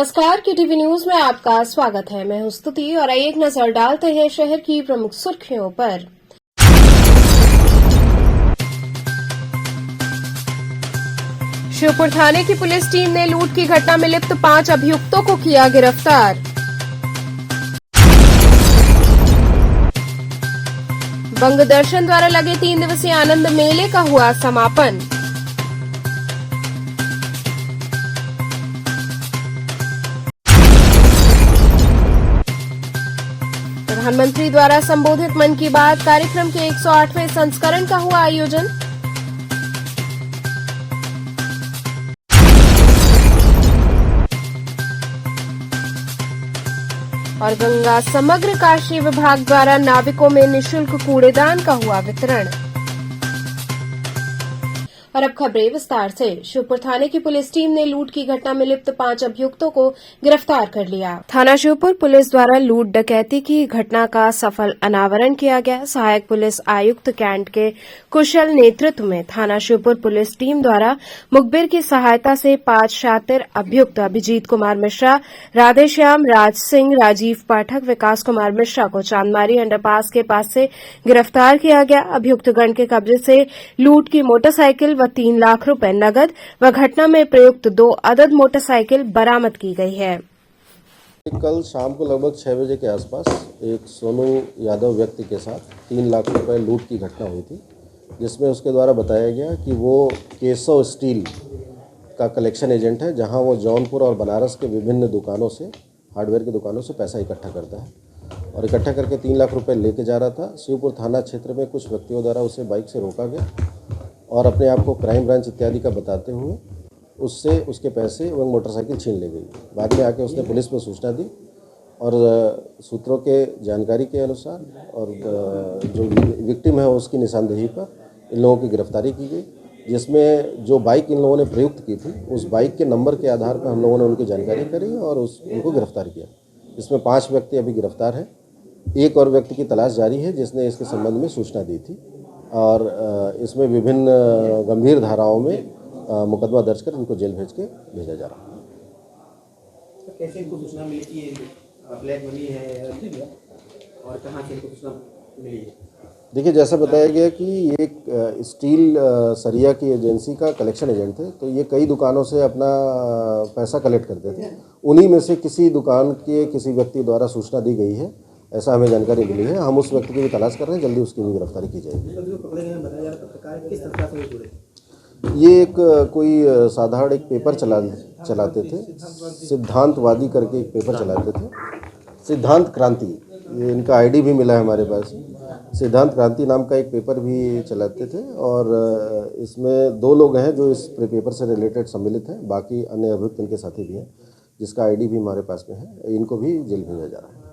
नमस्कार, KTV news में आपका स्वागत है। मैं हूं स्तुति और आइए एक नजर डालते हैं शहर की प्रमुख सुर्खियों पर। शिवपुर थाने की पुलिस टीम ने लूट की घटना में लिप्त 5 अभियुक्तों को किया गिरफ्तार। बंग दर्शन द्वारा लगे 3 दिवसीय आनंद मेले का हुआ समापन। प्रधानमंत्री द्वारा संबोधित मन की बात कार्यक्रम के 108वें संस्करण का हुआ आयोजन। और गंगा समग्र काशी विभाग द्वारा नाविकों में निःशुल्क कूड़ेदान का हुआ वितरण। और अब खबरें विस्तार से। शिवपुर थाने की पुलिस टीम ने लूट की घटना में लिप्त 5 अभियुक्तों को गिरफ्तार कर लिया। थाना शिवपुर पुलिस द्वारा लूट डकैती की घटना का सफल अनावरण किया गया। सहायक पुलिस आयुक्त कैंट के कुशल नेतृत्व में थाना शिवपुर पुलिस टीम द्वारा मुखबिर की सहायता से 5 शातिर अभियुक्त अभिजीत कुमार मिश्रा, राधेश्याम, राज सिंह, राजीव पाठक, विकास कुमार मिश्रा को चांदमारी अंडरपास के पास से गिरफ्तार किया गया। अभियुक्तगण के कब्जे से लूट की मोटरसाइकिल व 3 लाख रुपए नगद व घटना में प्रयुक्त 2 अदद मोटरसाइकिल बरामद की गई है। कल शाम को लगभग 6 बजे के आसपास एक सोनू यादव व्यक्ति के साथ 3 लाख रुपए लूट की घटना हुई थी, जिसमें उसके द्वारा बताया गया कि वो केशव स्टील का कलेक्शन एजेंट है, जहां वो जौनपुर और बनारस के विभिन्न दुकानों से, हार्डवेयर की दुकानों से पैसा इकट्ठा करता है और इकट्ठा करके 3 लाख रुपए लेके जा रहा था। शिवपुर थाना क्षेत्र में कुछ व्यक्तियों द्वारा उसे बाइक से रोका गया और अपने आप को क्राइम ब्रांच इत्यादि का बताते हुए उससे उसके पैसे एवं मोटरसाइकिल छीन ले गई। बाद में आके उसने पुलिस में सूचना दी और सूत्रों के जानकारी के अनुसार और जो विक्टिम है उसकी निशानदेही पर इन लोगों की गिरफ्तारी की गई, जिसमें जो बाइक इन लोगों ने प्रयुक्त की थी उस बाइक के नंबर के आधार पर हम लोगों ने उनकी जानकारी करी और उनको गिरफ्तार किया। इसमें 5 व्यक्ति अभी गिरफ्तार हैं। एक और व्यक्ति की तलाश जारी है जिसने इसके संबंध में सूचना दी थी और इसमें विभिन्न गंभीर धाराओं में मुकदमा दर्ज कर इनको जेल भेज के भेजा जा रहा है। तो कैसे इनको सूचना मिली कि ये ब्लैक मनी है और कहाँ से इनको सूचना मिली है? देखिए, जैसा बताया गया कि ये एक स्टील सरिया की एजेंसी का कलेक्शन एजेंट थे, तो ये कई दुकानों से अपना पैसा कलेक्ट करते थे। उन्हीं में से किसी दुकान के किसी व्यक्ति द्वारा सूचना दी गई है, ऐसा हमें जानकारी मिली है। हम उस व्यक्ति की भी तलाश कर रहे हैं, जल्दी उसकी भी गिरफ्तारी की जाएगी। ये एक कोई साधारण एक पेपर चलाते थे, सिद्धांतवादी करके एक पेपर चलाते थे, सिद्धांत क्रांति, ये इनका आईडी भी मिला है हमारे पास। सिद्धांत क्रांति नाम का एक पेपर भी चलाते थे और इसमें 2 लोग हैं जो इस पेपर से रिलेटेड सम्मिलित हैं, बाकी अन्य अभियुक्त इनके साथी भी हैं, जिसका आईडी भी हमारे पास में है। इनको भी जेल भेजा जा रहा है।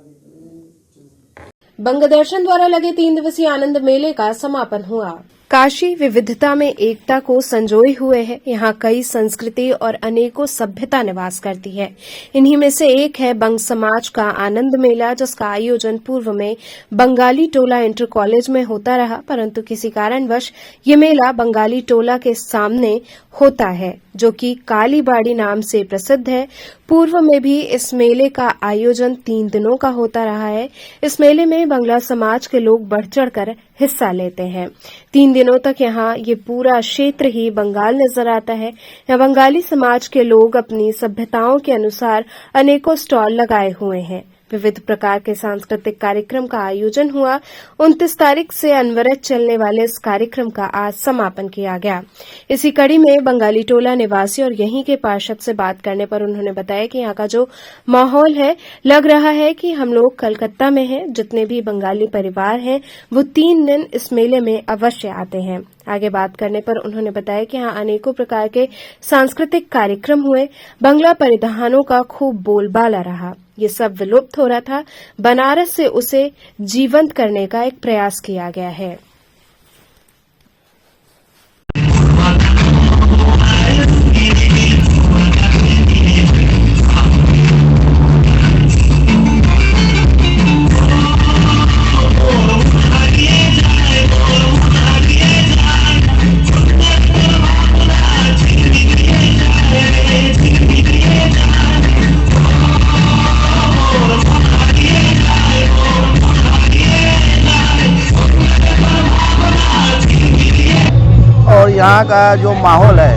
बंग दर्शन द्वारा लगे 3 दिवसीय आनंद मेले का समापन हुआ। काशी विविधता में एकता को संजोए हुए है। यहाँ कई संस्कृति और अनेकों सभ्यता निवास करती है। इन्हीं में से एक है बंग समाज का आनंद मेला, जिसका आयोजन पूर्व में बंगाली टोला इंटर कॉलेज में होता रहा, परंतु किसी कारणवश ये मेला बंगाली टोला के सामने होता है, जो कि कालीबाड़ी नाम से प्रसिद्ध है। पूर्व में भी इस मेले का आयोजन 3 दिनों का होता रहा है। इस मेले में बंगला समाज के लोग बढ़ चढ़कर हिस्सा लेते हैं। 3 दिनों तक यहाँ ये पूरा क्षेत्र ही बंगाल नजर आता है। यहाँ बंगाली समाज के लोग अपनी सभ्यताओं के अनुसार अनेकों स्टॉल लगाए हुए हैं। विविध प्रकार के सांस्कृतिक कार्यक्रम का आयोजन हुआ। 29 तारीख से अनवरत चलने वाले इस कार्यक्रम का आज समापन किया गया। इसी कड़ी में बंगाली टोला निवासी और यहीं के पार्षद से बात करने पर उन्होंने बताया कि यहाँ का जो माहौल है, लग रहा है कि हम लोग कलकत्ता में हैं। जितने भी बंगाली परिवार हैं वो 3 दिन इस मेले में अवश्य आते हैं। आगे बात करने पर उन्होंने बताया कि यहाँ अनेकों प्रकार के सांस्कृतिक कार्यक्रम हुए। बंगला परिधानों का खूब बोलबाला रहा। ये सब विलुप्त हो रहा था। बनारस से उसे जीवंत करने का एक प्रयास किया गया है। यहाँ का जो माहौल है,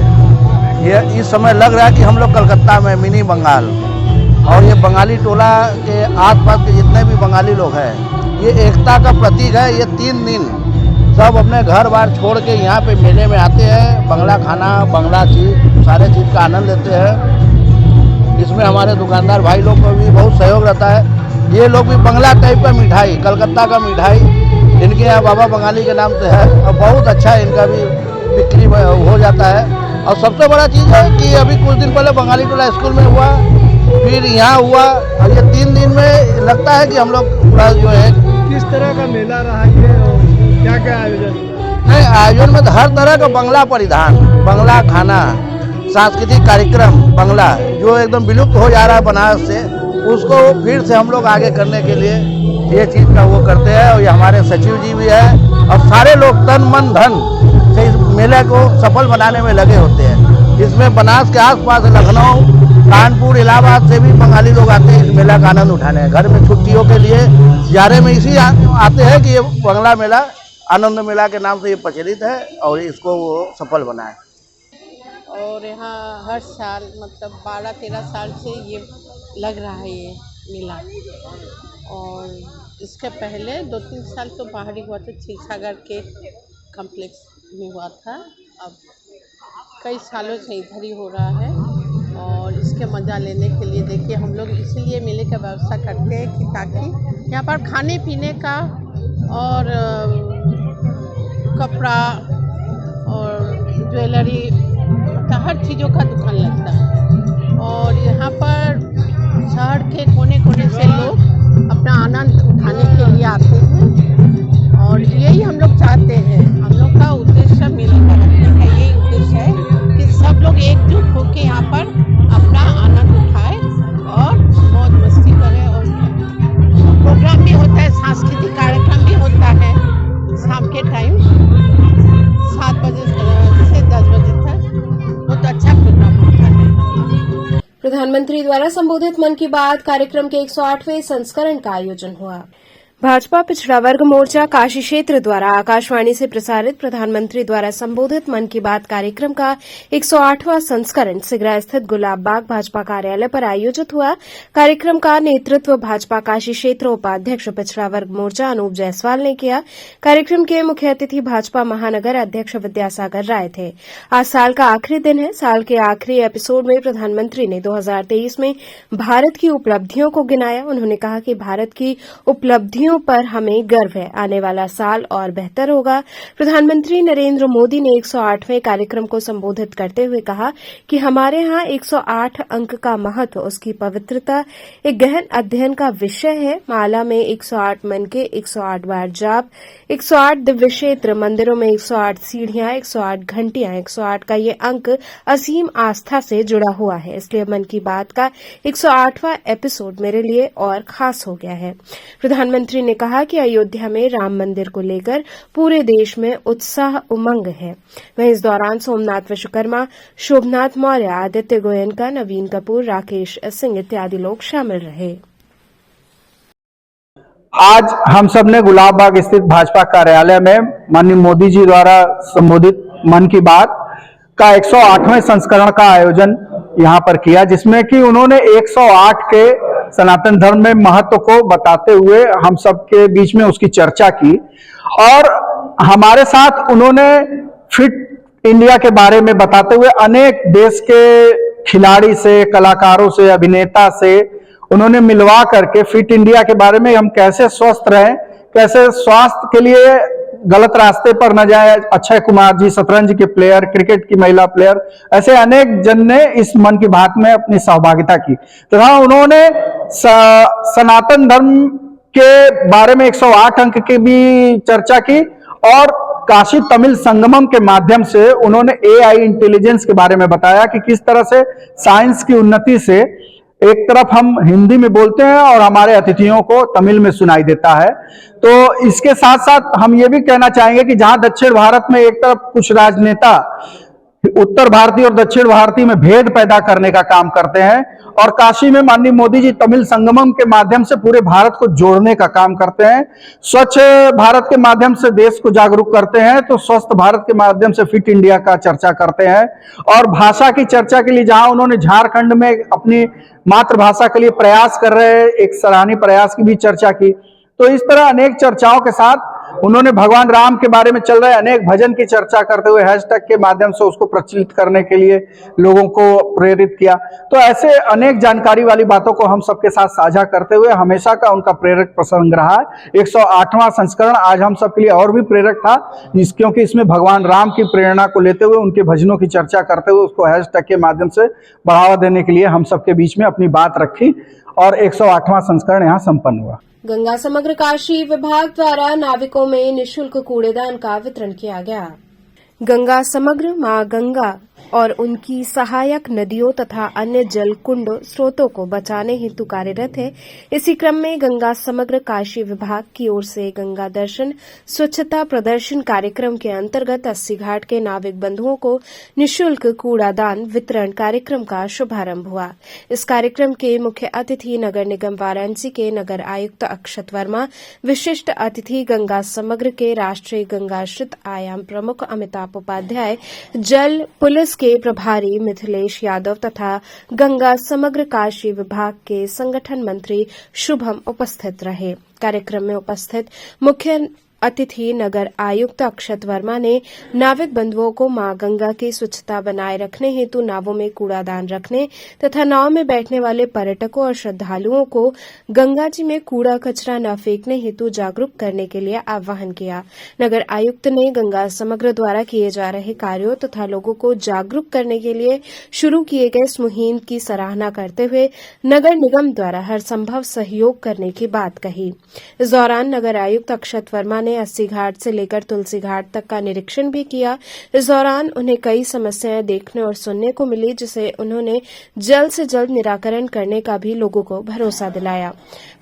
ये इस समय लग रहा है कि हम लोग कलकत्ता में मिनी बंगाल, और ये बंगाली टोला के आसपास के जितने भी बंगाली लोग हैं, ये एकता का प्रतीक है। ये 3 दिन सब अपने घर बार छोड़ के यहाँ पे मेले में आते हैं, बंगला खाना, बंगला चीज, सारे चीज़ का आनंद लेते हैं। इसमें हमारे दुकानदार भाई लोग को भी बहुत सहयोग रहता है। ये लोग भी बंगला टाइप का मिठाई, कलकत्ता का मिठाई इनके यहाँ बाबा बंगाली के नाम से है, और बहुत अच्छा इनका भी बिक्री हो जाता है। और सबसे बड़ा चीज़ है कि अभी कुछ दिन पहले बंगाली टोला स्कूल में हुआ, फिर यहाँ हुआ, और ये 3 दिन में लगता है कि हम लोग पूरा जो है। किस तरह का मेला रहा ये, क्या क्या आयोजन? नहीं, आयोजन में तो हर तरह का बंगला परिधान, बंगला खाना, सांस्कृतिक कार्यक्रम, बंगला जो एकदम विलुप्त हो जा रहा है बनारस से, उसको फिर से हम लोग आगे करने के लिए ये चीज़ का वो करते हैं। और ये हमारे सचिव जी भी है, और सारे लोग तन मन धन से इस मेले को सफल बनाने में लगे होते हैं। इसमें बनारस के आसपास लखनऊ, कानपुर, इलाहाबाद से भी बंगाली लोग आते हैं इस मेला का आनंद उठाने। घर में छुट्टियों के लिए जाने में इसी आते हैं कि ये बंगला मेला आनंद मेला के नाम से ये प्रचलित है, और इसको वो सफल बनाए। और यहाँ हर साल मतलब 12-13 साल से ये लग रहा है ये मेला। और इसके पहले 2-3 साल तो बाहर ही हुआ था, क्षीरसागर के कॉम्प्लेक्स में हुआ था। अब कई सालों से इधर ही हो रहा है, और इसके मज़ा लेने के लिए देखिए हम लोग इसलिए मेले का व्यवस्था करते हैं कि ताकि यहाँ पर खाने पीने का और कपड़ा और ज्वेलरी, मतलब हर चीज़ों का दुकान लगता है। और यहाँ पर शहर के कोने कोने से लोग अपना आनंद उठाने के लिए आते हैं, और यही हम लोग चाहते हैं। हम लोग का उद्देश्य मेले का रखने का यही उद्देश्य है कि सब लोग एकजुट होकर यहाँ पर अपना आनंद उठाए और मौज मस्ती करें। और प्रोग्राम भी होता है, सांस्कृतिक कार्यक्रम भी होता है शाम के टाइम 7 बजे से 10 बजे तक, बहुत अच्छा प्रोग्राम होता है। प्रधानमंत्री द्वारा संबोधित मन की बात कार्यक्रम के 108वें संस्करण का आयोजन हुआ। भाजपा पिछड़ा वर्ग मोर्चा काशी क्षेत्र द्वारा आकाशवाणी से प्रसारित प्रधानमंत्री द्वारा संबोधित मन की बात कार्यक्रम का 108वां संस्करण सिगरा स्थित गुलाब बाग भाजपा कार्यालय पर आयोजित हुआ। कार्यक्रम का नेतृत्व भाजपा काशी क्षेत्र उपाध्यक्ष पिछड़ा वर्ग मोर्चा अनूप जायसवाल ने किया। कार्यक्रम के मुख्य अतिथि भाजपा महानगर अध्यक्ष विद्यासागर राय थे। आज साल का आखिरी दिन है। साल के आखिरी एपिसोड में प्रधानमंत्री ने 2023 में भारत की उपलब्धियों को गिनाया। उन्होंने कहा कि भारत की उपलब्धियों पर हमें गर्व है। आने वाला साल और बेहतर होगा। प्रधानमंत्री नरेंद्र मोदी ने 108वें कार्यक्रम को संबोधित करते हुए कहा कि हमारे यहाँ 108 अंक का महत्व, उसकी पवित्रता एक गहन अध्ययन का विषय है। माला में 108 मन के 108 बार जाप, 108 दिव्य क्षेत्र, मंदिरों में 108 सीढ़ियां, 108 घंटियां, 108 का ये अंक असीम आस्था से जुड़ा हुआ है। इसलिए मन की बात का 108वां एपिसोड मेरे लिए और खास हो गया है। प्रधानमंत्री ने कहा कि अयोध्या में राम मंदिर को लेकर पूरे देश में उत्साह उमंग है। वहीं इस दौरान सोमनाथ विश्वकर्मा, शोभनाथ मौर्य, आदित्य गोयनका, नवीन कपूर, राकेश सिंह इत्यादि लोग शामिल रहे। आज हम सब ने गुलाब बाग स्थित भाजपा कार्यालय में माननीय मोदी जी द्वारा संबोधित मन की बात का 108वें संस्करण का आयोजन यहाँ पर किया, जिसमें कि उन्होंने 108 के सनातन धर्म में महत्व को बताते हुए हम सबके बीच में उसकी चर्चा की। और हमारे साथ उन्होंने फिट इंडिया के बारे में बताते हुए अनेक देश के खिलाड़ी से, कलाकारों से, अभिनेता से उन्होंने मिलवा करके फिट इंडिया के बारे में हम कैसे स्वस्थ रहें, कैसे स्वास्थ्य के लिए गलत रास्ते पर न जाए। अक्षय कुमार जी, शतरंज के प्लेयर, क्रिकेट की महिला प्लेयर, ऐसे अनेक जन ने इस मन की बात में अपनी सहभागिता की। तथा उन्होंने सनातन धर्म के बारे में 108 अंक की भी चर्चा की, और काशी तमिल संगमम के माध्यम से उन्होंने AI इंटेलिजेंस के बारे में बताया कि किस तरह से साइंस की उन्नति से एक तरफ हम हिंदी में बोलते हैं और हमारे अतिथियों को तमिल में सुनाई देता है। तो इसके साथ साथ हम ये भी कहना चाहेंगे कि जहां दक्षिण भारत में एक तरफ कुछ राजनेता उत्तर भारतीय और दक्षिण भारतीय में भेद पैदा करने का काम करते हैं, और काशी में माननीय मोदी जी तमिल संगमम के माध्यम से पूरे भारत को जोड़ने का काम करते हैं। स्वच्छ भारत के माध्यम से देश को जागरूक करते हैं, तो स्वस्थ भारत के माध्यम से फिट इंडिया का चर्चा करते हैं। और भाषा की चर्चा के लिए जहां उन्होंने झारखंड में अपनी मातृभाषा के लिए प्रयास कर रहे एक सराहनीय प्रयास की भी चर्चा की। तो इस तरह अनेक चर्चाओं के साथ उन्होंने भगवान राम के बारे में चल रहे अनेक भजन की चर्चा करते हुए हैशटैग के माध्यम से उसको प्रचलित करने के लिए लोगों को प्रेरित किया। तो ऐसे अनेक जानकारी वाली बातों को हम सबके साथ साझा करते हुए हमेशा का उनका प्रेरक प्रसंग रहा है। 108वां संस्करण आज हम सबके लिए और भी प्रेरक था, क्योंकि इसमें भगवान राम की प्रेरणा को लेते हुए उनके भजनों की चर्चा करते हुए उसको हैशटैग के माध्यम से बढ़ावा देने के लिए हम सबके बीच में अपनी बात रखी और 108वां संस्करण यहाँ संपन्न हुआ। गंगा समग्र काशी विभाग द्वारा नाविकों में निःशुल्क कूड़ेदान का वितरण किया गया। गंगा समग्र मां गंगा और उनकी सहायक नदियों तथा अन्य जल कुंड स्रोतों को बचाने हेतु कार्यरत है। इसी क्रम में गंगा समग्र काशी विभाग की ओर से गंगा दर्शन स्वच्छता प्रदर्शन कार्यक्रम के अंतर्गत 80 घाट के नाविक बंधुओं को निःशुल्क कूड़ादान वितरण कार्यक्रम का शुभारंभ हुआ। इस कार्यक्रम के मुख्य अतिथि नगर निगम वाराणसी के नगर आयुक्त अक्षत वर्मा, विशिष्ट अतिथि गंगा समग्र के राष्ट्रीय गंगाश्रित आयाम प्रमुख अमिताभ उपाध्याय, जल पुलिस के प्रभारी मिथिलेश यादव तथा गंगा समग्र काशी विभाग के संगठन मंत्री शुभम उपस्थित रहे। कार्यक्रम में उपस्थित मुख्य अतिथि नगर आयुक्त अक्षत वर्मा ने नाविक बंधुओं को मां गंगा की स्वच्छता बनाए रखने हेतु नावों में कूड़ादान रखने तथा नाव में बैठने वाले पर्यटकों और श्रद्धालुओं को गंगा जी में कूड़ा कचरा न फेंकने हेतु जागरूक करने के लिए आह्वान किया। नगर आयुक्त ने गंगा समग्र द्वारा किए जा रहे कार्यों तथा लोगों को जागरूक करने के लिए शुरू किए गए इस मुहिम की सराहना करते हुए नगर निगम द्वारा हर संभव सहयोग करने की बात कही। इस दौरान नगर आयुक्त अक्षत वर्मा ने 80 घाट से लेकर तुलसी घाट तक का निरीक्षण भी किया। इस दौरान उन्हें कई समस्याएं देखने और सुनने को मिली, जिसे उन्होंने जल्द से जल्द निराकरण करने का भी लोगों को भरोसा दिलाया।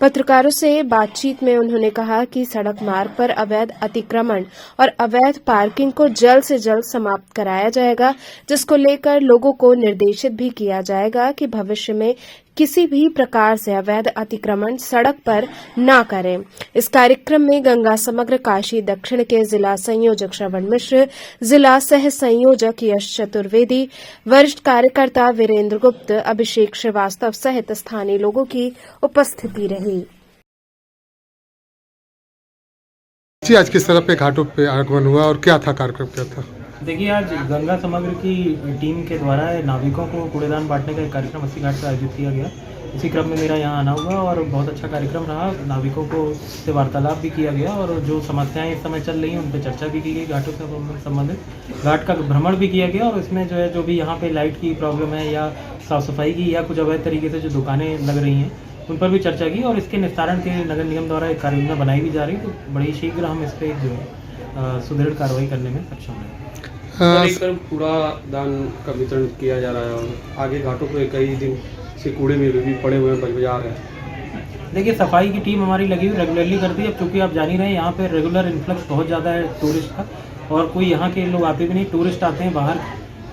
पत्रकारों से बातचीत में उन्होंने कहा कि सड़क मार्ग पर अवैध अतिक्रमण और अवैध पार्किंग को जल्द से जल्द समाप्त कराया जाएगा, जिसको लेकर लोगों को निर्देशित भी किया जाएगा कि भविष्य में किसी भी प्रकार से अवैध अतिक्रमण सड़क पर न करें। इस कार्यक्रम में गंगा समग्र काशी दक्षिण के जिला संयोजक श्रवण मिश्र, जिला सह संयोजक यश चतुर्वेदी, वरिष्ठ कार्यकर्ता वीरेंद्र गुप्त, अभिषेक श्रीवास्तव सहित स्थानीय लोगों की उपस्थिति रही। जी, आज किस तरह पे घाटों पे आगमन हुआ और क्या था कार्यक्रम, क्या था? देखिए, आज गंगा समग्र की टीम के द्वारा नाविकों को कूड़ेदान बांटने का एक कार्यक्रम 80 घाट पर आयोजित किया गया। इसी क्रम में मेरा यहाँ आना हुआ और बहुत अच्छा कार्यक्रम रहा। नाविकों को से वार्तालाप भी किया गया और जो समस्याएं इस समय चल रही हैं उन पर चर्चा भी की गई। घाटों से संबंधित घाट का भ्रमण भी किया गया और इसमें जो भी यहाँ पे लाइट की प्रॉब्लम है या साफ़ सफाई की या कुछ अवैध तरीके से जो दुकानें लग रही हैं उन पर भी चर्चा की और इसके निस्तारण के नगर निगम द्वारा एक कार्ययोजना बनाई भी जा रही है। तो बड़ी शीघ्र हम इस पर जो है सुदृढ़ कार्रवाई करने में सक्षम हैं। सर, कूड़ादान का वितरण किया जा रहा है और आगे घाटों पे कई दिन से कूड़े में भी पड़े हुए बाजार हैं। देखिए, सफाई की टीम हमारी लगी हुई रेगुलरली करती है। अब चूँकि आप जान ही रहे हैं यहाँ पे रेगुलर इन्फ्लक्स बहुत ज़्यादा है टूरिस्ट का और कोई यहाँ के लोग आते भी नहीं, टूरिस्ट आते हैं बाहर।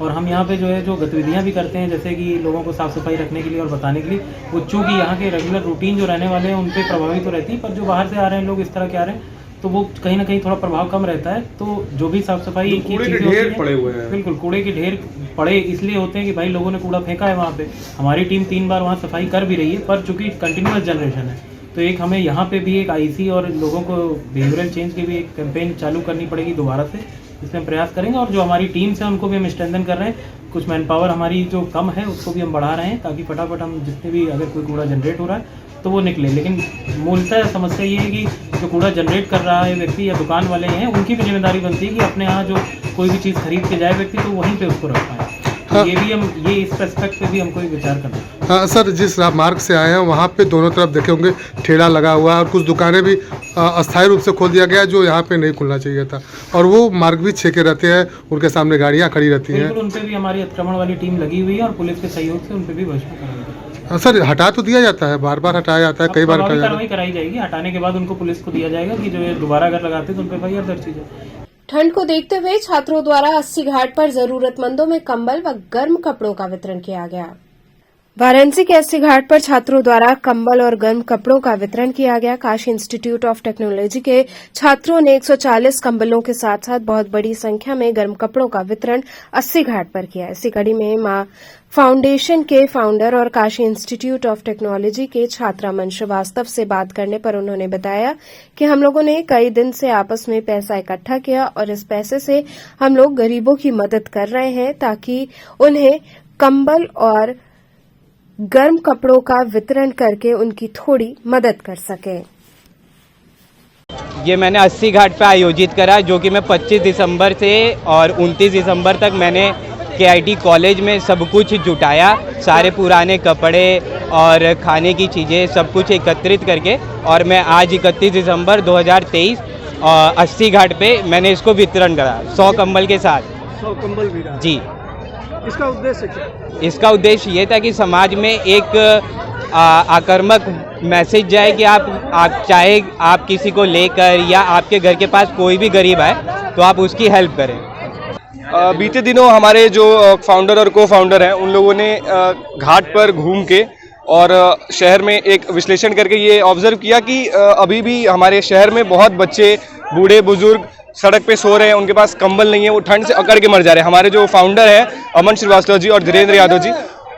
और हम यहाँ पे जो गतिविधियाँ भी करते हैं जैसे कि लोगों को साफ़ सफाई रखने के लिए और बताने के लिए, वो चूँकि यहाँ के रेगुलर रूटीन जो रहने वाले हैं उन पर प्रभावित तो रहती है, पर जो बाहर से आ रहे हैं लोग इस तरह के आ रहे हैं तो वो कहीं ना कहीं थोड़ा प्रभाव कम रहता है। तो जो भी साफ सफाई की चीज़ें ढेर पड़े हुए हैं, बिल्कुल कूड़े के ढेर पड़े इसलिए होते हैं कि भाई लोगों ने कूड़ा फेंका है वहाँ पे। हमारी टीम 3 बार वहाँ सफाई कर भी रही है, पर चूंकि कंटिन्यूअस जनरेशन है तो एक हमें यहाँ पे भी एक आईसी और लोगों को बिहेवियरल चेंज की भी एक कैंपेन चालू करनी पड़ेगी दोबारा से। इसमें हम प्रयास करेंगे और जो हमारी टीम है उनको भी हम स्ट्रेंथन कर रहे हैं। कुछ मैन पावर हमारी जो कम है उसको भी हम बढ़ा रहे हैं ताकि फटाफट हम जितने भी अगर कोई कूड़ा जनरेट हो रहा है तो वो निकले। लेकिन मूलतः समस्या ये है कि जो कूड़ा जनरेट कर रहा है व्यक्ति या दुकान वाले हैं उनकी भी जिम्मेदारी बनती है कि अपने यहाँ जो कोई भी चीज़ खरीद के जाए व्यक्ति तो वहीं पे उसको रख पाए। तो ये इस एस्पेक्ट पे भी हमको एक विचार करना है। हाँ सर, जिस मार्ग से आए हैं वहाँ पे दोनों तरफ देखे होंगे ठेला लगा हुआ है और कुछ दुकानें भी अस्थायी रूप से खोल दिया गया जो यहाँ पे नहीं खुलना चाहिए था और वो मार्ग भी छेके रहते हैं, उनके सामने गाड़ियाँ खड़ी रहती हैं। उन पर भी हमारी अतिक्रमण वाली टीम लगी हुई है और पुलिस के सहयोग से उन पर भी भ्रष्ट कराया। सर, हटा तो दिया जाता है, बार बार हटाया जाता है, कई बार हटाया कार्रवाई कराई जाएगी। हटाने के बाद उनको पुलिस को दिया जाएगा कि जो दोबारा अगर लगाते तो उन पर FIR दर्ज की जाए। ठंड को देखते हुए छात्रों द्वारा 80 घाट पर जरूरतमंदों में कंबल व गर्म कपड़ों का वितरण किया गया। वाराणसी के अस्सी घाट पर छात्रों द्वारा कंबल और गर्म कपड़ों का वितरण किया गया। काशी इंस्टीट्यूट ऑफ टेक्नोलॉजी के छात्रों ने 140 कंबलों के साथ साथ बहुत बड़ी संख्या में गर्म कपड़ों का वितरण अस्सी घाट पर किया। इसी कड़ी में मां फाउंडेशन के फाउंडर और काशी इंस्टीट्यूट ऑफ टेक्नोलॉजी के छात्रा मन श्रीवास्तव से बात करने पर उन्होंने बताया कि हम लोगों ने कई दिन से आपस में पैसा इकट्ठा किया और इस पैसे से हम लोग गरीबों की मदद कर रहे हैं ताकि उन्हें कंबल और गर्म कपड़ों का वितरण करके उनकी थोड़ी मदद कर सके। ये मैंने अस्सी घाट पे आयोजित करा, जो कि मैं 25 दिसंबर से और 29 दिसंबर तक मैंने KIT कॉलेज में सब कुछ जुटाया, सारे पुराने कपड़े और खाने की चीज़ें सब कुछ एकत्रित करके, और मैं आज 31 दिसंबर 2023 अस्सी घाट पे मैंने इसको वितरण करा 100 कंबल के साथ। 100 कंबल भी रहा। जी। इसका उद्देश्य क्या? इसका उद्देश्य ये था कि समाज में एक आक्रामक मैसेज जाए कि आप चाहे आप किसी को लेकर या आपके घर के पास कोई भी गरीब आए तो आप उसकी हेल्प करें। बीते दिनों हमारे जो फाउंडर और को फाउंडर हैं उन लोगों ने घाट पर घूम के और शहर में एक विश्लेषण करके ये ऑब्जर्व किया कि अभी भी हमारे शहर में बहुत बच्चे, बूढ़े बुजुर्ग सड़क पे सो रहे हैं, उनके पास कंबल नहीं है, वो ठंड से अकड़ के मर जा रहे हैं। हमारे जो फाउंडर हैं अमन श्रीवास्तव जी और धीरेन्द्र यादव जी,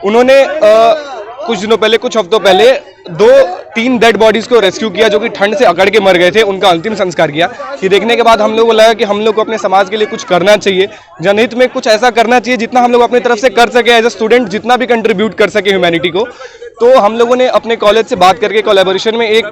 उन्होंने कुछ दिनों पहले, कुछ हफ्तों पहले 2-3 डेड बॉडीज को रेस्क्यू किया जो कि ठंड से अकड़ के मर गए थे। उनका अंतिम संस्कार किया। ये देखने के बाद हम लोगों को लगा कि हम लोग को अपने समाज के लिए कुछ करना चाहिए, जनहित में कुछ ऐसा करना चाहिए जितना हम लोग अपनी तरफ से कर सके, एज ए स्टूडेंट जितना भी कंट्रीब्यूट कर सके ह्यूमैनिटी को। तो हम लोगों ने अपने कॉलेज से बात करके कोलैबोरेशन में एक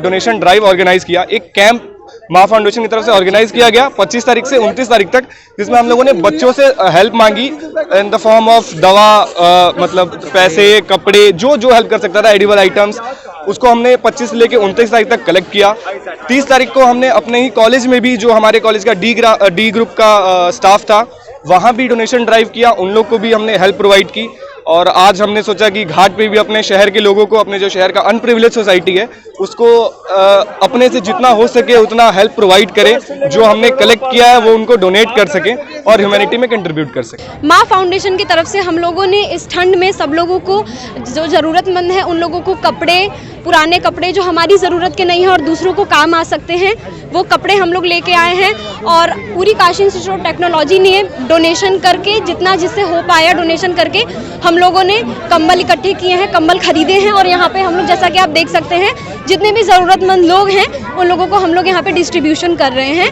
डोनेशन ड्राइव ऑर्गेनाइज किया। एक कैंप मां फाउंडेशन की तरफ से ऑर्गेनाइज किया गया 25 तारीख से 29 तारीख तक, जिसमें हम लोगों ने बच्चों से हेल्प मांगी इन द फॉर्म ऑफ दवा, मतलब पैसे, कपड़े, जो हेल्प कर सकता था, एडिबल आइटम्स, उसको हमने 25 से लेकर 29 तारीख तक कलेक्ट किया। 30 तारीख को हमने अपने ही कॉलेज में भी, जो हमारे कॉलेज का डी ग्रुप का स्टाफ था, वहाँ भी डोनेशन ड्राइव किया, उन लोग को भी हमने हेल्प प्रोवाइड की। और आज हमने सोचा कि घाट पे भी अपने शहर के लोगों को, अपने जो शहर का अनप्रिविलेज सोसाइटी है उसको अपने से जितना हो सके उतना हेल्प प्रोवाइड करें, जो हमने कलेक्ट किया है वो उनको डोनेट कर सकें और ह्यूमैनिटी में कंट्रीब्यूट कर सकें। माँ फाउंडेशन की तरफ से हम लोगों ने इस ठंड में सब लोगों को, जो ज़रूरतमंद है उन लोगों को कपड़े, पुराने कपड़े जो हमारी ज़रूरत के नहीं हैं और दूसरों को काम आ सकते हैं, वो कपड़े हम लोग लेके आए हैं। और पूरी काशी इंस्टीट्यूट ऑफ टेक्नोलॉजी ने डोनेशन करके, जितना जिससे हो पाया डोनेशन करके, हम लोगों ने कंबल इकट्ठे किए हैं, कंबल खरीदे हैं। और यहाँ पे हम लोग, जैसा कि आप देख सकते हैं, जितने भी ज़रूरतमंद लोग हैं उन लोगों को हम लोग यहाँ पे डिस्ट्रीब्यूशन कर रहे हैं।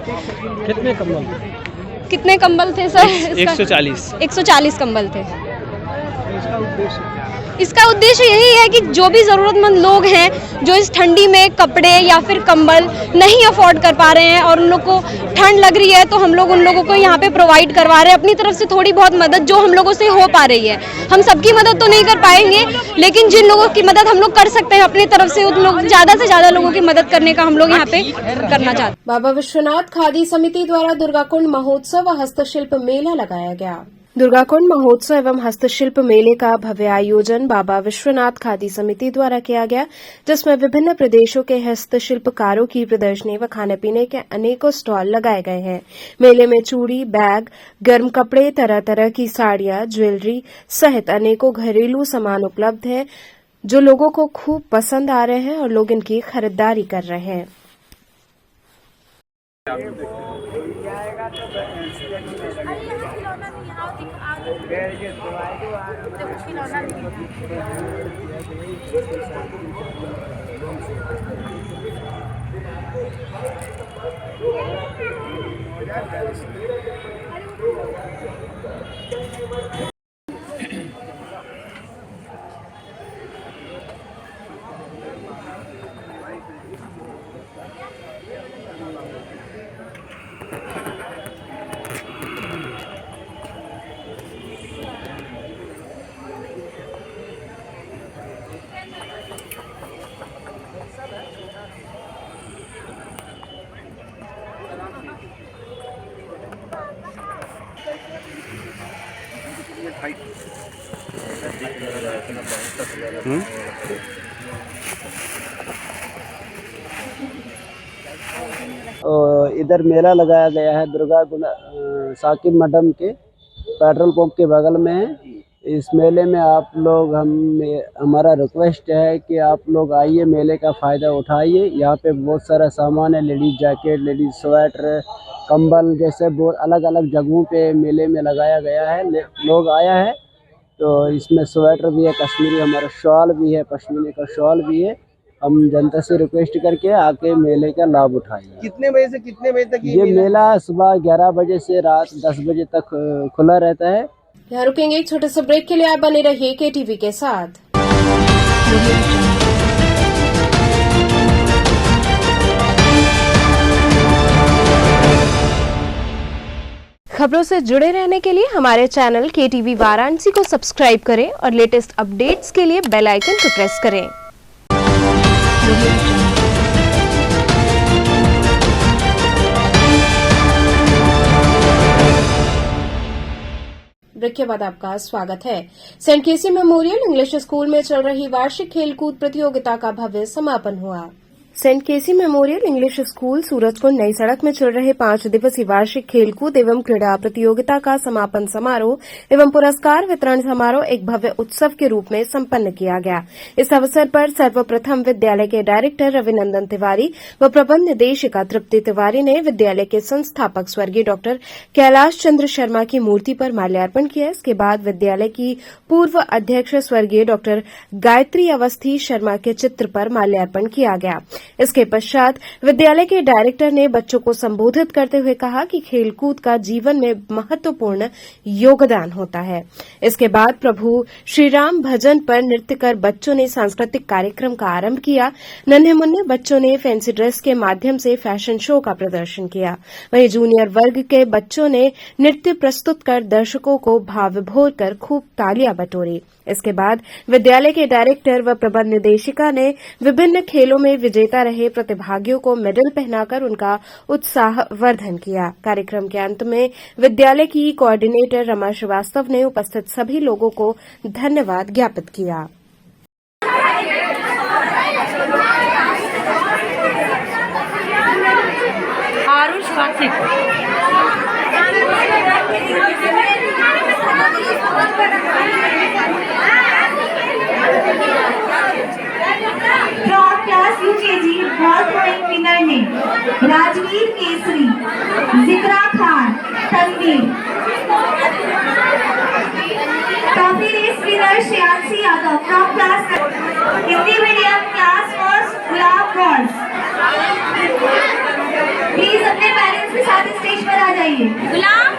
कितने कंबल थे सर? 140 कंबल थे। इसका उद्देश्य यही है कि जो भी ज़रूरतमंद लोग हैं, जो इस ठंडी में कपड़े या फिर कंबल नहीं अफोर्ड कर पा रहे हैं और उन लोग को ठंड लग रही है, तो हम लोग उन लोगों को यहाँ पे प्रोवाइड करवा रहे हैं अपनी तरफ से थोड़ी बहुत मदद जो हम लोगों से हो पा रही है। हम सबकी मदद तो नहीं कर पाएंगे, लेकिन जिन लोगों की मदद हम लोग कर सकते हैं अपनी तरफ से, उन लोग ज़्यादा से ज़्यादा लोगों की मदद करने का हम लोग यहाँ पे करना चाहते हैं। बाबा विश्वनाथ खादी समिति द्वारा दुर्गाकुंड महोत्सव व हस्तशिल्प मेला लगाया गया। दुर्गाकुंड महोत्सव एवं हस्तशिल्प मेले का भव्य आयोजन बाबा विश्वनाथ खादी समिति द्वारा किया गया, जिसमें विभिन्न प्रदेशों के हस्तशिल्पकारों की प्रदर्शनी व खाने पीने के अनेकों स्टॉल लगाए गए हैं। मेले में चूड़ी, बैग, गर्म कपड़े, तरह तरह की साड़ियां, ज्वेलरी सहित अनेकों घरेलू सामान उपलब्ध हैं, जो लोगों को खूब पसंद आ रहे हैं और लोग इनकी खरीदारी कर रहे हैं। इधर मेला लगाया गया है दुर्गा साकिब मैडम के पेट्रोल पंप के बगल में है। इस मेले में आप लोग हमारा रिक्वेस्ट है कि आप लोग आइए, मेले का फ़ायदा उठाइए। यहाँ पे बहुत सारा सामान है, लेडीज़ जैकेट, लेडीज़ स्वेटर, कंबल जैसे बहुत अलग अलग जगहों पे मेले में लगाया गया है। लोग आया है तो इसमें स्वेटर भी है, कश्मीरी हमारा शॉल भी है, पश्मीने का शॉल भी है। हम जनता से रिक्वेस्ट करके आके मेले का लाभ उठाइए। कितने बजे से कितने बजे तक ये मेला सुबह 11 बजे से रात 10 बजे तक खुला रहता है। यहाँ रुकेंगे एक छोटे से ब्रेक के लिए। आप बने रहिए KTV के साथ। खबरों से जुड़े रहने के लिए हमारे चैनल KTV वाराणसी को सब्सक्राइब करें और लेटेस्ट अपडेट्स के लिए बेल आइकन को प्रेस करें। ब्रेक के बाद आपका स्वागत है। सेंट केसी मेमोरियल इंग्लिश स्कूल में चल रही वार्षिक खेलकूद प्रतियोगिता का भव्य समापन हुआ। सेंट केसी मेमोरियल इंग्लिश स्कूल सूरजकुंड नई सड़क में चल रहे 5 दिवसीय वार्षिक खेलकूद एवं क्रीड़ा प्रतियोगिता का समापन समारोह एवं पुरस्कार वितरण समारोह एक भव्य उत्सव के रूप में संपन्न किया गया। इस अवसर पर सर्वप्रथम विद्यालय के डायरेक्टर रविनंदन तिवारी व प्रबंध निदेशिका तृप्ति तिवारी ने विद्यालय के संस्थापक स्वर्गीय डॉक्टर कैलाश चंद्र शर्मा की मूर्ति पर माल्यार्पण किया। इसके बाद विद्यालय की पूर्व अध्यक्ष स्वर्गीय डॉक्टर गायत्री अवस्थी शर्मा के चित्र पर माल्यार्पण किया गया। इसके पश्चात विद्यालय के डायरेक्टर ने बच्चों को संबोधित करते हुए कहा कि खेलकूद का जीवन में महत्वपूर्ण योगदान होता है। इसके बाद प्रभु श्रीराम भजन पर नृत्य कर बच्चों ने सांस्कृतिक कार्यक्रम का आरंभ किया। नन्हे मुन्ने बच्चों ने फैंसी ड्रेस के माध्यम से फैशन शो का प्रदर्शन किया। वहीं जूनियर वर्ग के बच्चों ने नृत्य प्रस्तुत कर दर्शकों को भाव विभोर कर खूब तालियां बटोरी। इसके बाद विद्यालय के डायरेक्टर व प्रबंध निदेशिका ने विभिन्न खेलों में विजेता रहे प्रतिभागियों को मेडल पहनाकर उनका उत्साह वर्धन किया। कार्यक्रम के अंत में विद्यालय की कोऑर्डिनेटर रमा श्रीवास्तव ने उपस्थित सभी लोगों को धन्यवाद ज्ञापित किया। Class UKG ball throwing winner ने Rajveer Kesari, Zikra Khan, Tanveer. Trophy race winner Shreyanshi Yadav from class Hindi medium class first Gulab girls. Please अपने पेरेंट्स के साथ स्टेज पर आ जाइए। गुलाब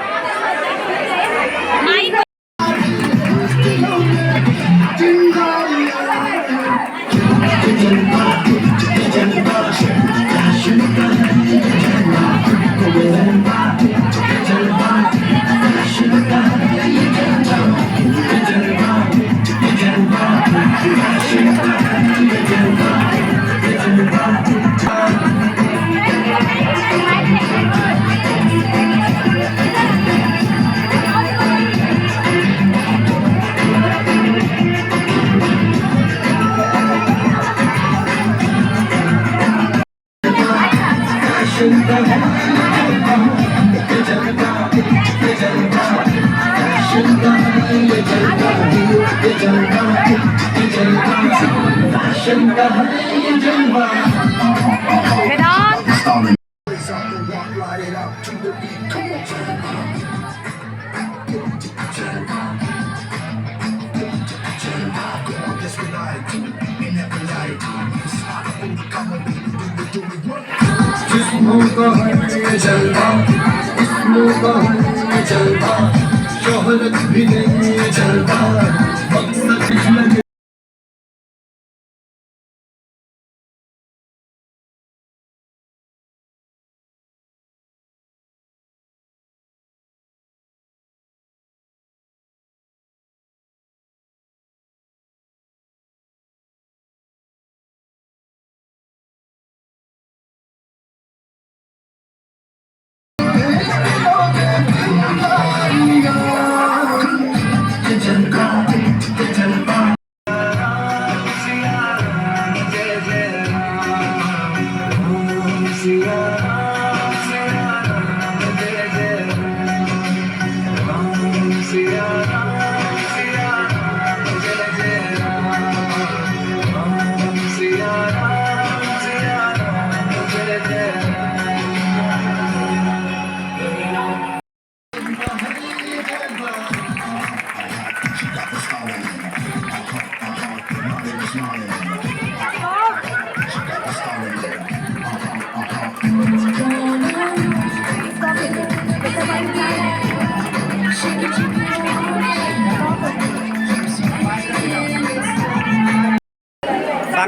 शोहरत भी नहीं चलता।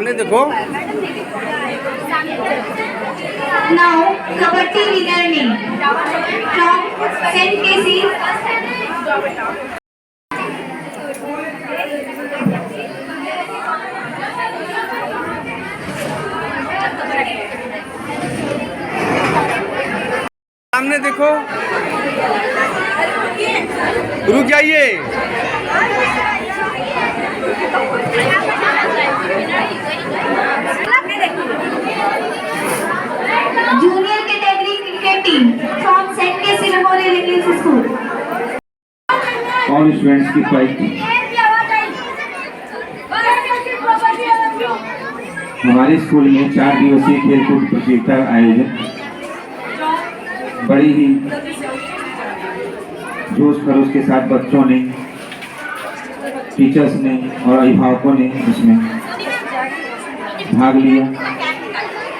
सामने देखो। Now, Kabaddi winner name from St. Casey. सामने देखो, रुक जाइए। Junior category cricket team from St. Casey Memorial English School. All students की फाइट। हमारे स्कूल में 4 दिवसीय खेलकूद प्रतियोगिता का आयोजन बड़ी ही जोश खरोश के साथ बच्चों ने, टीचर्स ने और अभिभावकों ने इसमें भाग लिया।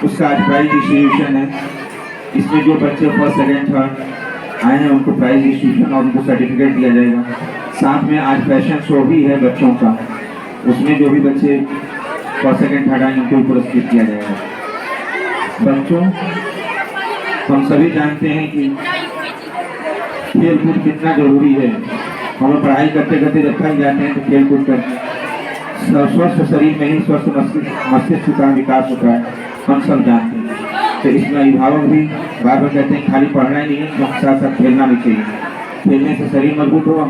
उसका आज प्राइज डिस्ट्रीब्यूशन है। इसमें जो बच्चे फर्स्ट सेकंड थर्ड आए हैं उनको प्राइज डिस्ट्रीब्यूशन और उनको सर्टिफिकेट दिया जाएगा। साथ में आज फैशन शो भी है बच्चों का, उसमें जो भी बच्चे फर्स्ट सेकंड थर्ड आए उनको भी पुरस्कृत किया जाएगा। बच्चों, हम सभी जानते हैं कि खेल कूद कितना जरूरी है। हम पढ़ाई करते करते जब थक जाते हैं तो खेल कूद करते हैं। स्वस्थ शरीर में ही स्वस्थ मस्तिष्क का विकास होता है, हम सब जानते हैं। तो इसमें अभिभावक भी बार बार कहते हैं खाली पढ़ना ही नहीं है, तो साथ साथ खेलना भी चाहिए। खेलने से शरीर मजबूत होगा तो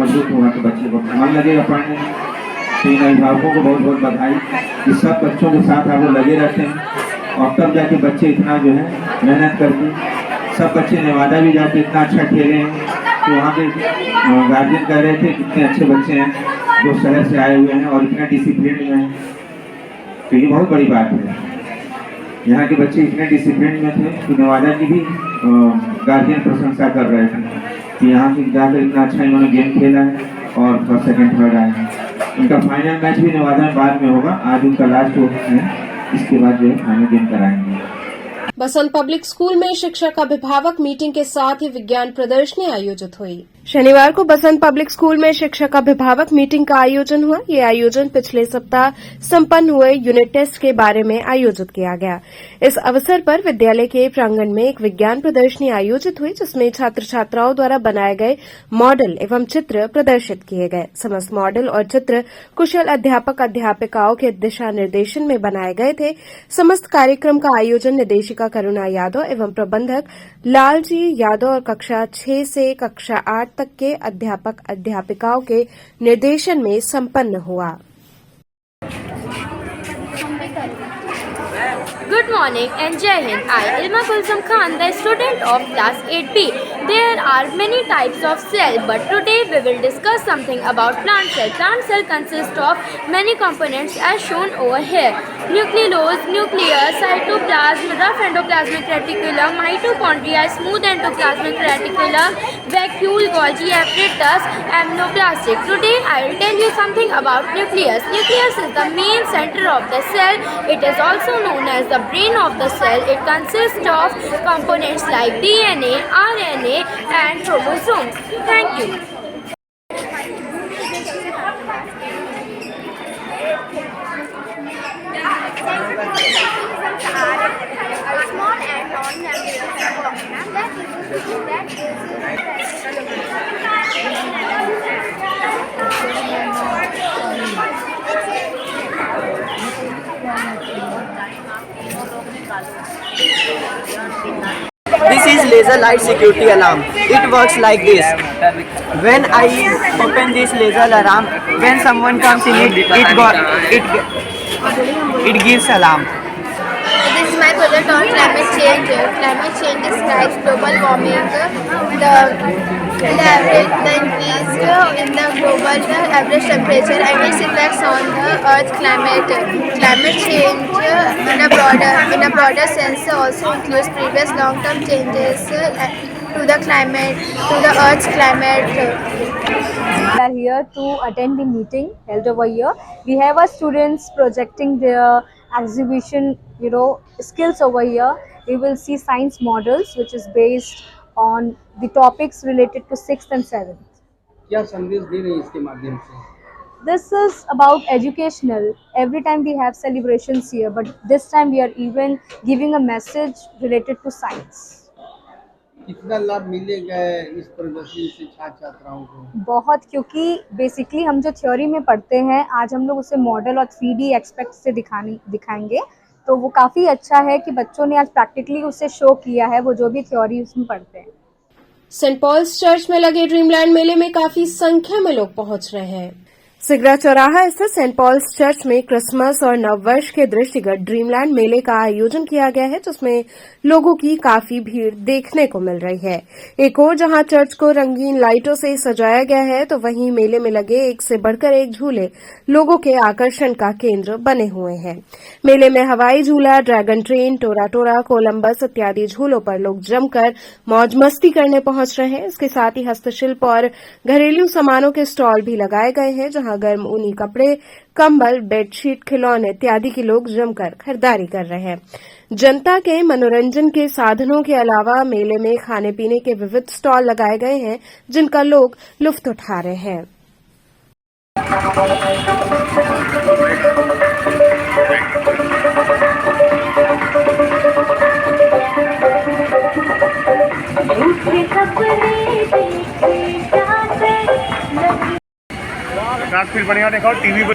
बच्चे को मन लगेगा पढ़ने। तो इन अभिभावकों को बहुत बहुत बधाई कि सब बच्चों के साथ आप लोग लगे रहते हैं और तब जाके बच्चे इतना जो है मेहनत करके, सब बच्चे नेवादा भी जाके इतना अच्छा खेले हैं। तो वहाँ के गार्जियन कह रहे थे कितने अच्छे बच्चे हैं जो शहर से आए हुए हैं और इतना डिसिप्लिन में हैं। तो ये बहुत बड़ी बात है। यहाँ के बच्चे इतने डिसिप्लिन में थे कि नेवादा की भी गार्जियन प्रशंसा कर रहे थे कि यहाँ से जाकर इतना अच्छा इन्होंने गेम खेला है और फर्स्ट सेकंड थर्ड आए हैं। उनका फाइनल मैच भी नेवादा में बाद में होगा। आज उनका लास्ट है, इसके बाद जो है फाइनल गेम कराएंगे। बसंत पब्लिक स्कूल में शिक्षक अभिभावक मीटिंग के साथ ही विज्ञान प्रदर्शनी आयोजित हुई। शनिवार को बसंत पब्लिक स्कूल में शिक्षक अभिभावक मीटिंग का आयोजन हुआ। ये आयोजन पिछले सप्ताह संपन्न हुए यूनिट टेस्ट के बारे में आयोजित किया गया। इस अवसर पर विद्यालय के प्रांगण में एक विज्ञान प्रदर्शनी आयोजित हुई, जिसमें छात्र छात्राओं द्वारा बनाए गए मॉडल एवं चित्र प्रदर्शित किए गए। समस्त मॉडल और चित्र कुशल अध्यापक अध्यापिकाओं के दिशा निर्देशन में बनाए गए थे। समस्त कार्यक्रम का आयोजन निदेशिका करुणा यादव एवं प्रबंधक लालजी यादव और कक्षा 6 से कक्षा 8 तक के अध्यापक अध्यापिकाओं के निर्देशन में संपन्न हुआ। Good morning and Jai Hind. I, Ilma Kulsum Khan, the student of class 8B. There are many types of cell, but today we will discuss something about plant cell. Plant cell consists of many components as shown over here. Nucleolus, nucleus, cytoplasm, rough endoplasmic reticulum, mitochondria, smooth endoplasmic reticulum, vacuole, Golgi apparatus, amnoplastic. Today I will tell you something about nucleus. Nucleus is the main center of the cell. It is also known as the brain of the cell. It consists of components like DNA, RNA and chromosomes. Thank you. Small and This is laser light security alarm. It works like this. When I open this laser alarm, when someone comes in it gives alarm. This is my project on climate change. Climate change describes global warming, the increase in the global average temperature and its effects on the Earth's climate. Climate change in a broader sense also includes previous long-term changes to the Earth's climate. We are here to attend the meeting held over here. We have our students projecting their exhibition, skills over here. We will see science models, which is based on the topics related to 6th and 7th. क्या संदेश दे रहे हैं इसके माध्यम से? This is about educational. Every time we have celebrations here, but this time we are even giving a message related to science. कितना लाभ मिलेगा इस प्रदर्शनी से छात्र छात्राओं को? बहुत, क्योंकि बेसिकली हम जो थ्योरी में पढ़ते हैं आज हम लोग उसे मॉडल और 3D एस्पेक्ट से दिखाएंगे, तो वो काफ़ी अच्छा है कि बच्चों ने आज प्रैक्टिकली उसे शो किया है, वो जो भी थ्योरी उसमें पढ़ते हैं। सेंट पॉल्स चर्च में लगे ड्रीमलैंड मेले में काफी संख्या में लोग पहुंच रहे हैं। सिगरा चौराहा स्थित सेंट पॉल्स चर्च में क्रिसमस और नववर्ष के दृष्टिगत ड्रीमलैंड मेले का आयोजन किया गया है, जिसमें लोगों की काफी भीड़ देखने को मिल रही है। एक ओर जहां चर्च को रंगीन लाइटों से सजाया गया है, तो वहीं मेले में लगे एक से बढ़कर एक झूले लोगों के आकर्षण का केंद्र बने हुए हैं। मेले में हवाई झूला, ड्रैगन ट्रेन, टोरा टोरा, कोलंबस इत्यादि झूलों पर लोग जमकर मौज मस्ती करने पहुंच रहे हैं। इसके साथ ही हस्तशिल्प और घरेलू सामानों के स्टॉल भी लगाए गए हैं, जहां गर्म ऊनी कपड़े, कंबल, बेडशीट, खिलौने इत्यादि के लोग जमकर खरीदारी कर रहे हैं। जनता के मनोरंजन के साधनों के अलावा मेले में खाने पीने के विविध स्टॉल लगाए गए हैं, जिनका लोग लुफ्त उठा रहे हैं। फिर बढ़िया देखो टीवी पर।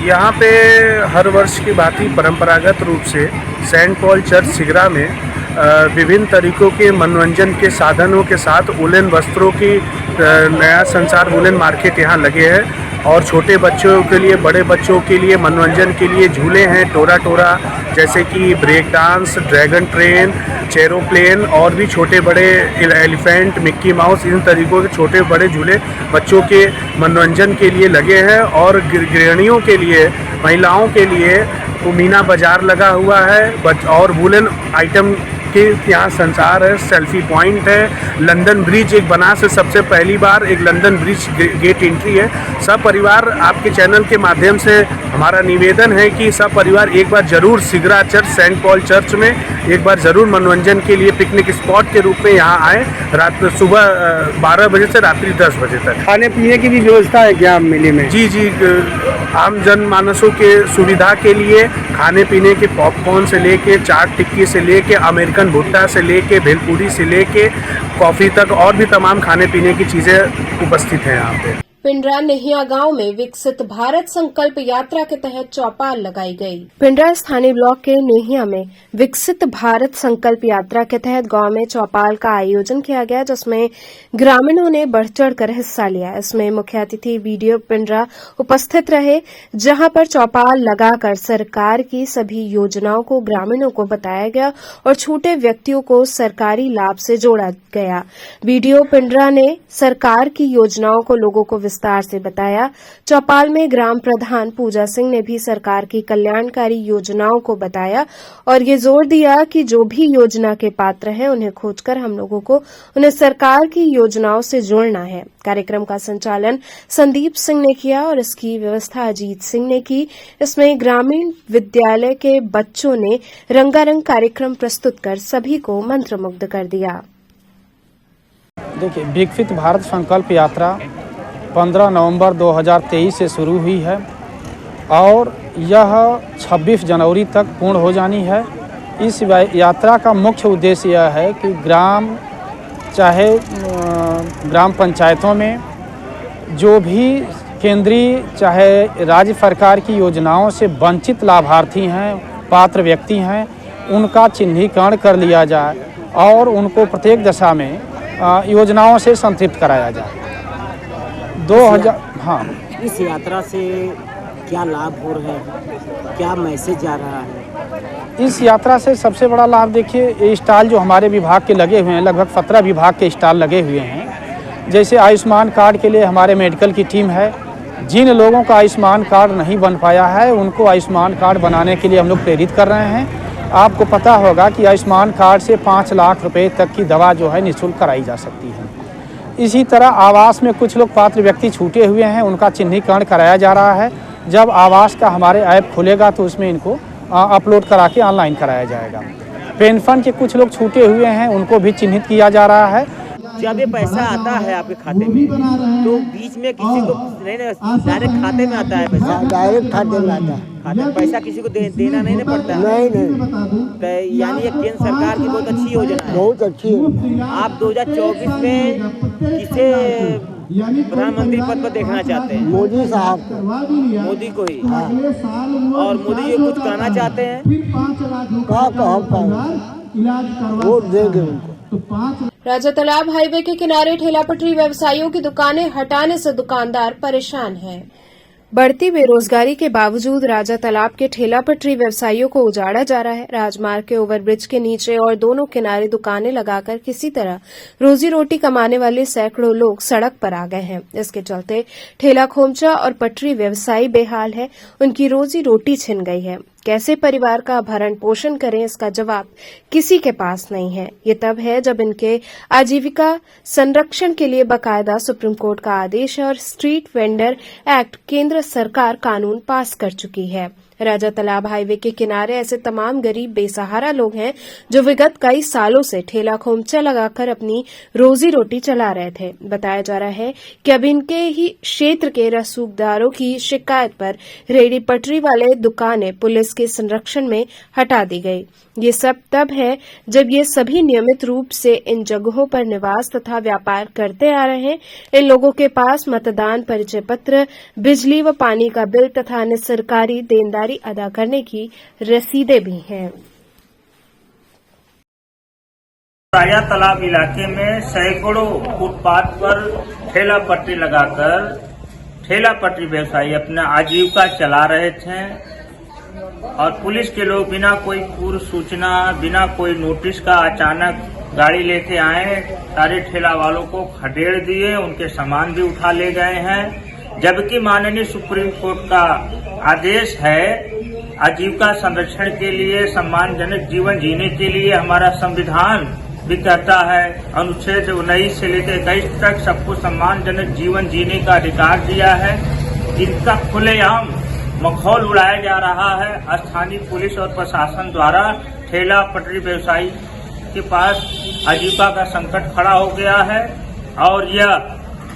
यहाँ पे हर वर्ष की भांति परंपरागत रूप से सेंट पॉल चर्च सिगरा में विभिन्न तरीकों के मनोरंजन के साधनों के साथ वुलन वस्त्रों की नया संसार वुलन मार्केट यहाँ लगे हैं। और छोटे बच्चों के लिए, बड़े बच्चों के लिए मनोरंजन के लिए झूले हैं, टोरा टोरा जैसे कि ब्रेक डांस, ड्रैगन ट्रेन, चेरोप्लेन और भी छोटे बड़े एलिफेंट, मिक्की माउस, इन तरीकों के छोटे बड़े झूले बच्चों के मनोरंजन के लिए लगे हैं। और गृहिणियों के लिए, महिलाओं के लिए मीना बाजार लगा हुआ है और वुलन आइटम के यहाँ संसार है। सेल्फी पॉइंट है, लंदन ब्रिज एक बना से सबसे पहली बार एक लंदन ब्रिज गेट एंट्री है। सब परिवार, आपके चैनल के माध्यम से हमारा निवेदन है कि सब परिवार एक बार जरूर Sigra church, saint Paul church में एक बार जरूर मनोरंजन के लिए पिकनिक स्पॉट के रूप में यहाँ आए। रात सुबह 12 बजे से रात्रि 10 बजे तक। खाने पीने की भी व्यवस्था है क्या मेले में? जी जी, आम जनमानसों के सुविधा के लिए खाने पीने के पॉपकॉर्न से लेके चाट टिक्की से लेके अमेरिकन भुट्टा से लेके भेलपूरी से लेके कॉफ़ी तक और भी तमाम खाने पीने की चीज़ें उपस्थित हैं यहाँ पे। पिंडरा नेहिया गांव में विकसित भारत संकल्प यात्रा के तहत चौपाल लगाई गई। पिंडरा स्थानीय ब्लॉक के नेहिया में विकसित भारत संकल्प यात्रा के तहत गांव में चौपाल का आयोजन किया गया, जिसमें ग्रामीणों ने बढ़ चढ़कर हिस्सा लिया। इसमें मुख्य अतिथि वीडियो पिंडरा उपस्थित रहे, जहां पर चौपाल लगाकर सरकार की सभी योजनाओं को ग्रामीणों को बताया गया और छूटे व्यक्तियों को सरकारी लाभ से जोड़ा गया। वीडियो पिंडरा ने सरकार की योजनाओं को लोगों को विस्तार से बताया। चौपाल में ग्राम प्रधान पूजा सिंह ने भी सरकार की कल्याणकारी योजनाओं को बताया और ये जोर दिया कि जो भी योजना के पात्र हैं उन्हें खोजकर हम लोगों को उन्हें सरकार की योजनाओं से जोड़ना है। कार्यक्रम का संचालन संदीप सिंह ने किया और इसकी व्यवस्था अजीत सिंह ने की। इसमें ग्रामीण विद्यालय के बच्चों ने रंगारंग कार्यक्रम प्रस्तुत कर सभी को मंत्रमुग्ध कर दिया। देखिए, विकसित भारत संकल्प यात्रा 15 नवंबर 2023 से शुरू हुई है और यह 26 जनवरी तक पूर्ण हो जानी है। इस यात्रा का मुख्य उद्देश्य यह है कि ग्राम पंचायतों में जो भी केंद्रीय चाहे राज्य सरकार की योजनाओं से वंचित लाभार्थी हैं, पात्र व्यक्ति हैं, उनका चिन्हीकरण कर लिया जाए और उनको प्रत्येक दशा में योजनाओं से संतृप्त कराया जाए। 2000 हाँ, इस यात्रा से क्या लाभ हो रहे हैं, क्या मैसेज जा रहा है? इस यात्रा से सबसे बड़ा लाभ देखिए, ये स्टॉल जो हमारे विभाग के लगे हुए हैं, लगभग 17 विभाग के स्टॉल लगे हुए हैं। जैसे आयुष्मान कार्ड के लिए हमारे मेडिकल की टीम है। जिन लोगों का आयुष्मान कार्ड नहीं बन पाया है उनको आयुष्मान कार्ड बनाने के लिए हम लोग प्रेरित कर रहे हैं। आपको पता होगा कि आयुष्मान कार्ड से 5 लाख रुपए तक की दवा जो है निःशुल्क कराई जा सकती है। इसी तरह आवास में कुछ लोग पात्र व्यक्ति छूटे हुए हैं, उनका चिन्हीकरण कराया जा रहा है। जब आवास का हमारे ऐप खुलेगा तो उसमें इनको अपलोड करा के ऑनलाइन कराया जाएगा। पेंशन के कुछ लोग छूटे हुए हैं, उनको भी चिन्हित किया जा रहा है। जब ये पैसा आता है आपके खाते में तो बीच में किसी को डायरेक्ट खाते में आता है पैसा? डायरेक्ट खाते में आता है। खाते में पैसा किसी को देना नहीं पड़ता? नहीं। तो यानी ये केंद्र सरकार की बहुत अच्छी योजना है। बहुत अच्छी है। आप 2024 में किसे प्रधानमंत्री पद पर देखना चाहते हैं? मोदी साहब को। मोदी को ही। और मोदी जी कुछ कहना चाहते हैं? वोट देंगे उनको। राजा तालाब हाईवे के किनारे ठेला पटरी व्यवसायियों की दुकानें हटाने से दुकानदार परेशान हैं। बढ़ती बेरोजगारी के बावजूद राजा तालाब के ठेला पटरी व्यवसायियों को उजाड़ा जा रहा है। राजमार्ग के ओवरब्रिज के नीचे और दोनों किनारे दुकानें लगाकर किसी तरह रोजी रोटी कमाने वाले सैकड़ों लोग सड़क पर आ गए हैं। इसके चलते ठेला खोमचा और पटरी व्यवसायी बेहाल है, उनकी रोजी रोटी छिन गई है। कैसे परिवार का भरण पोषण करें, इसका जवाब किसी के पास नहीं है। ये तब है जब इनके आजीविका संरक्षण के लिए बाकायदा सुप्रीम कोर्ट का आदेश है और स्ट्रीट वेंडर एक्ट केंद्र सरकार कानून पास कर चुकी है। राजा तालाब हाईवे के किनारे ऐसे तमाम गरीब बेसहारा लोग हैं जो विगत कई सालों से ठेला खोमचा लगाकर अपनी रोजी रोटी चला रहे थे। बताया जा रहा है कि अब इनके ही क्षेत्र के रसूखदारों की शिकायत पर रेहड़ी पटरी वाले दुकानें पुलिस के संरक्षण में हटा दी गई। ये सब तब है जब ये सभी नियमित रूप से इन जगहों पर निवास तथा व्यापार करते आ रहे हैं। इन लोगों के पास मतदान परिचय पत्र, बिजली व पानी का बिल तथा अन्य सरकारी देनदारी अदा करने की रसीदें भी हैं। राजा तालाब इलाके में सैकड़ों फुटपाथ पर ठेला पटरी लगाकर ठेला पटरी व्यवसायी अपना आजीविका चला रहे थे और पुलिस के लोग बिना कोई पूर्व सूचना, बिना कोई नोटिस का अचानक गाड़ी लेके आए, सारे ठेला वालों को खदेड़ दिए, उनके सामान भी उठा ले गए हैं। जबकि माननीय सुप्रीम कोर्ट का आदेश है आजीविका संरक्षण के लिए, सम्मानजनक जीवन जीने के लिए हमारा संविधान भी कहता है, अनुच्छेद 19 से लेकर 21 तक सबको सम्मानजनक जीवन जीने का अधिकार दिया है। इनका खुलेआम मखौल उड़ाया जा रहा है। स्थानीय पुलिस और प्रशासन द्वारा ठेला पटरी व्यवसायी के पास आजीविका का संकट खड़ा हो गया है और यह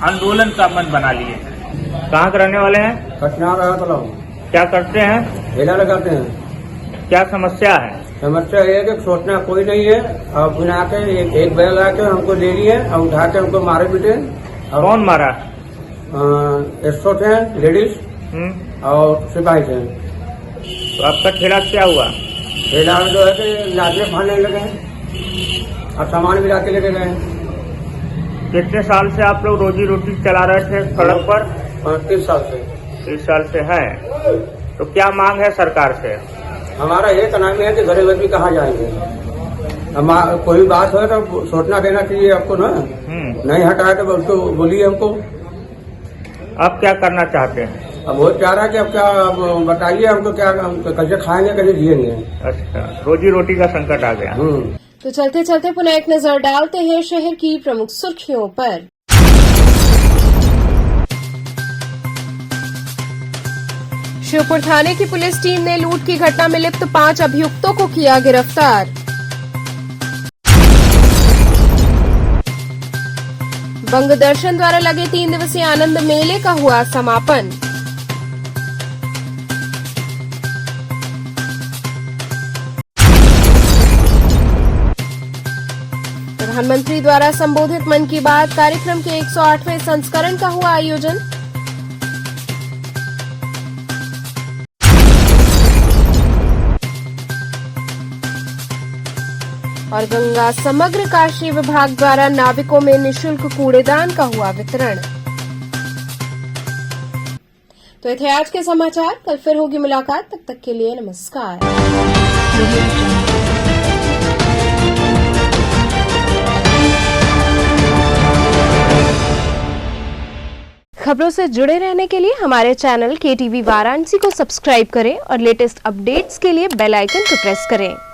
आंदोलन का मन बना लिए हैं। कहाँ के रहने वाले हैं? पटना राजा तालाब। क्या करते हैं? ठेला लगाते हैं। क्या समस्या है? समस्या है कि सोचना कोई नहीं है और बिना के एक बैल आके हमको ले लिए और उठा के हमको मारे पीटे। कौन मारा? एस्टोट है, लेडीज और सिपाही थे। तो आपका ठेला क्या हुआ? ठेला में जो है कि लादे फाड़ने लगे और सामान भी लाके लेके गए। कितने साल से आप लोग रोजी रोटी चला रहे थे सड़क पर? 30 साल से। 30 साल से है। तो क्या मांग है सरकार से? हमारा ये नाम है कि गरीब आदमी कहाँ जाएंगे। कोई बात हो तो सोचना देना चाहिए आपको ना। नहीं हटाया तो उसको बोलिए हमको। अब क्या करना चाहते हैं? अब वो चाह रहा है कि अब क्या बताइए हमको, क्या कैसे खाएंगे, कैसे जिएंगे। अच्छा, रोजी रोटी का संकट आ गया। तो चलते चलते पुनः एक नजर डालते हैं शहर की प्रमुख सुर्खियों पर। शिवपुर थाने की पुलिस टीम ने लूट की घटना में लिप्त 5 अभियुक्तों को किया गिरफ्तार। बंग दर्शन द्वारा लगे 3 दिवसीय आनंद मेले का हुआ समापन। प्रधानमंत्री द्वारा संबोधित मन की बात कार्यक्रम के 108वें संस्करण का हुआ आयोजन। और गंगा समग्र काशी विभाग द्वारा नाविकों में निःशुल्क कूड़ेदान का हुआ वितरण। तो ये थे आज के समाचार। कल फिर होगी मुलाकात, तब तक के लिए नमस्कार। खबरों से जुड़े रहने के लिए हमारे चैनल KTV वाराणसी को सब्सक्राइब करें और लेटेस्ट अपडेट्स के लिए बेल आइकन को प्रेस करें।